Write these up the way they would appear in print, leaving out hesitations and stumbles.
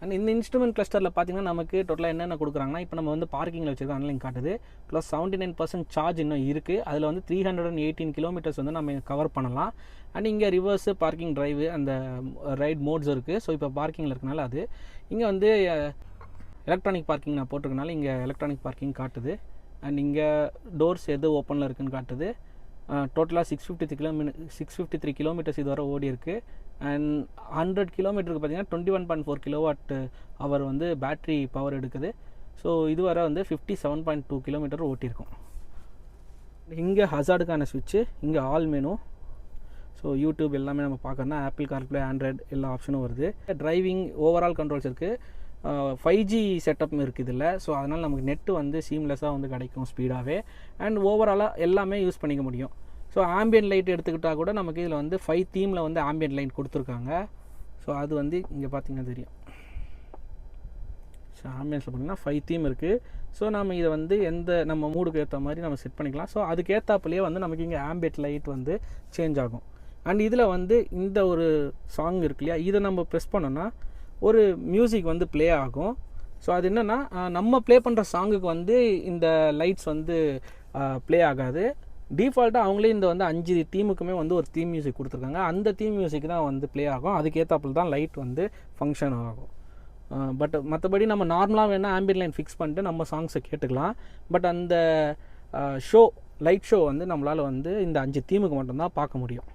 And இந்த instrument கிளஸ்டரில் பார்த்தீங்கன்னா நமக்கு டோட்டலாக என்னென்ன கொடுக்குறாங்கன்னா, இப்போ நம்ம வந்து பார்க்கிங்கில் வச்சுருக்கோம் அன்லைன் காட்டுது. ப்ளஸ் 79% சார்ஜ் இன்னும் இருக்குது. அதில் வந்து 318 கிலோமீட்டர்ஸ் வந்து நம்ம கவர் பண்ணலாம். அண்ட் இங்கே ரிவர்ஸு, பார்க்கிங் டிரைவு, அந்த ரைட் மோட்ஸ் இருக்குது. ஸோ இப்போ பார்க்கிங்கில் இருக்கனால அது இங்கே வந்து எலக்ட்ரானிக் பார்க்கிங் நான் போட்டிருக்கனால இங்கே எலக்ட்ரானிக் பார்க்கிங் காட்டுது. அண்ட் இங்கே டோர்ஸ் எது ஓப்பனில் இருக்குதுன்னு காட்டுது. டோட்டலாக 653 கிலோமீட்டர்ஸ் இதுவரை ஓடி இருக்குது. அண்ட் 100 கிலோமீட்டருக்கு பார்த்தீங்கன்னா 21.4 கிலோவாட் அவர் வந்து பேட்ரி பவர் எடுக்குது. ஸோ இதுவரை வந்து 57.2 கிலோமீட்டர் ஓட்டியிருக்கும். இங்கே ஹசார்டுக்கான ஸ்விட்சு, இங்கே ஆல் மெனு. ஸோ யூடியூப் எல்லாமே நம்ம பார்க்கறதுனா ஆப்பிள் கார்ப்ளே, ஆண்ட்ராய்டு எல்லா ஆப்ஷனும் வருது. டிரைவிங் ஓவரால் கண்ட்ரோல்ஸ் இருக்குது. 5G செட்டப் இருக்குது இல்லை. ஸோ அதனால் நமக்கு நெட்டு வந்து சீம்லெஸ்ஸாக வந்து கிடைக்கும் ஸ்பீடாகவே. அண்ட் ஓவராலாக எல்லாமே யூஸ் பண்ணிக்க முடியும். ஸோ ஆம்பியன்ட் லைட் எடுத்துக்கிட்டால் கூட நமக்கு இதில் வந்து 5 தீமில் வந்து ஆம்பியன்ட் லைட் கொடுத்துருக்காங்க. ஸோ அது வந்து இங்கே பார்த்தீங்கன்னா தெரியும். ஸோ ஆம்பியன்ஸில் பார்த்தீங்கன்னா 5 தீம் இருக்குது. ஸோ நம்ம இதை வந்து எந்த நம்ம மூடுக்கு ஏற்ற மாதிரி நம்ம செட் பண்ணிக்கலாம். ஸோ அதுக்கேற்றாப்புலேயே வந்து நமக்கு இங்கே ஆம்பியன்ட் லைட் வந்து சேஞ்ச் ஆகும். அண்ட் இதில் வந்து இந்த ஒரு சாங் இருக்கு இல்லையா, இதை நம்ம ப்ரெஸ் பண்ணோன்னா ஒரு மியூசிக் வந்து ப்ளே ஆகும். ஸோ அது என்னென்னா, நம்ம ப்ளே பண்ணுற சாங்குக்கு வந்து இந்த லைட்ஸ் வந்து ப்ளே ஆகாது. டிஃபால்ட்டாக அவங்களே இந்த வந்து 5 தீமுக்குமே வந்து ஒரு தீம் மியூசிக் கொடுத்துருக்காங்க. அந்த தீம் மியூசிக் தான் வந்து ப்ளே ஆகும். அதுக்கேற்றாப்புல தான் லைட் வந்து ஃபங்க்ஷன் ஆகும். பட் மற்றபடி நம்ம நார்மலாக வேணால் ஆம்பியன்ட் லைன் ஃபிக்ஸ் பண்ணிட்டு நம்ம சாங்ஸை கேட்டுக்கலாம். பட் அந்த லைட் ஷோ வந்து நம்மளால் வந்து இந்த 5 தீமுக்கு மட்டும்தான் பார்க்க முடியும்.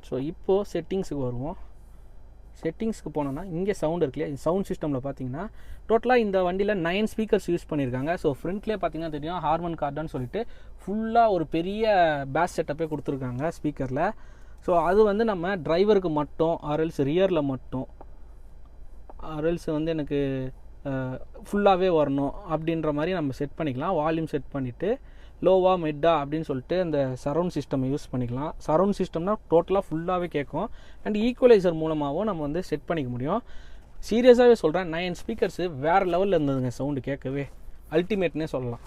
ஸோ இப்போது செட்டிங்ஸுக்கு வருவோம். செட்டிங்ஸ்க்கு போனோன்னா இங்கே சவுண்ட் இருக்கு இல்லையா, சவுண்ட் சிஸ்டமில் பார்த்தீங்கன்னா டோட்டலாக இந்த வண்டியில் 9 ஸ்பீக்கர்ஸ் யூஸ் பண்ணியிருக்காங்க. ஸோ ஃப்ரண்ட்லேயே பார்த்தீங்கன்னா தெரியும், ஹார்மன் கார்டான்னு சொல்லிட்டு ஃபுல்லாக ஒரு பெரிய பேஸ் செட்டப்பே கொடுத்துருக்காங்க ஸ்பீக்கரில். ஸோ அது வந்து நம்ம டிரைவருக்கு மட்டும், ஆர்எல்ஸ் ரியரில் மட்டும், ஆர்எல்ஸ் வந்து எனக்கு ஃபுல்லாகவே வரணும் அப்படின்ற மாதிரி நம்ம செட் பண்ணிக்கலாம். வால்யூம் செட் பண்ணிவிட்டு லோவா மெட்டா அப்படின்னு சொல்லிட்டு அந்த சரவுண்ட் சிஸ்டம் யூஸ் பண்ணிக்கலாம். சரவுண்ட் சிஸ்டம்னா டோட்டலாக ஃபுல்லாகவே கேட்கும். அண்ட் ஈக்குவலைசர் மூலமாகவும் நம்ம வந்து செட் பண்ணிக்க முடியும். சீரியஸாகவே சொல்கிறேன், 9 ஸ்பீக்கர்ஸு வேறு லெவலில் இருந்ததுங்க. சவுண்டு கேட்கவே அல்டிமேட்னே சொல்லலாம்.